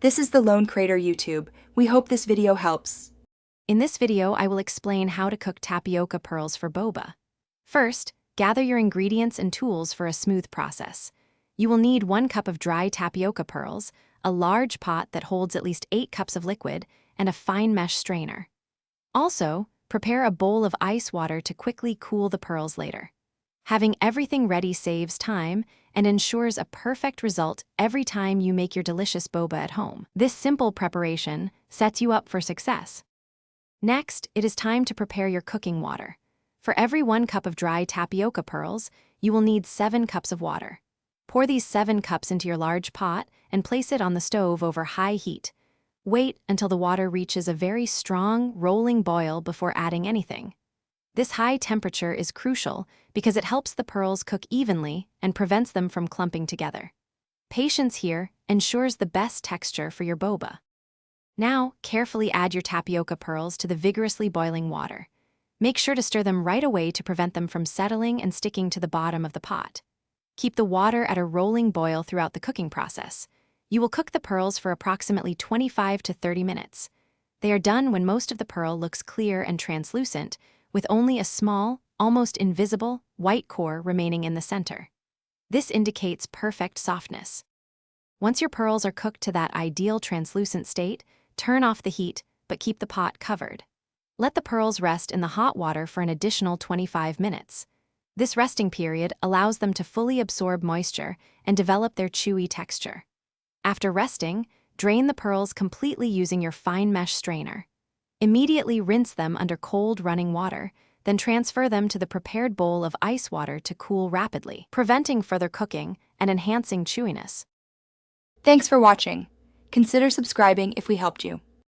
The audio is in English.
This is the Lone Crater YouTube. We hope this video helps. In this video, I will explain how to cook tapioca pearls for boba. First, gather your ingredients and tools for a smooth process. You will need 1 cup of dry tapioca pearls, a large pot that holds at least 8 cups of liquid, and a fine mesh strainer. Also, prepare a bowl of ice water to quickly cool the pearls later. Having everything ready saves time and ensures a perfect result every time you make your delicious boba at home. This simple preparation sets you up for success. Next, it is time to prepare your cooking water. For every 1 cup of dry tapioca pearls, you will need 7 cups of water. Pour these 7 cups into your large pot and place it on the stove over high heat. Wait until the water reaches a very strong, rolling boil before adding anything. This high temperature is crucial because it helps the pearls cook evenly and prevents them from clumping together. Patience here ensures the best texture for your boba. Now, carefully add your tapioca pearls to the vigorously boiling water. Make sure to stir them right away to prevent them from settling and sticking to the bottom of the pot. Keep the water at a rolling boil throughout the cooking process. You will cook the pearls for approximately 25 to 30 minutes. They are done when most of the pearl looks clear and translucent, with only a small, almost invisible, white core remaining in the center. This indicates perfect softness. Once your pearls are cooked to that ideal translucent state, turn off the heat, but keep the pot covered. Let the pearls rest in the hot water for an additional 25 minutes. This resting period allows them to fully absorb moisture and develop their chewy texture. After resting, drain the pearls completely using your fine mesh strainer. Immediately rinse them under cold running water, then transfer them to the prepared bowl of ice water to cool rapidly, preventing further cooking and enhancing chewiness. Thanks for watching. Consider subscribing if we helped you.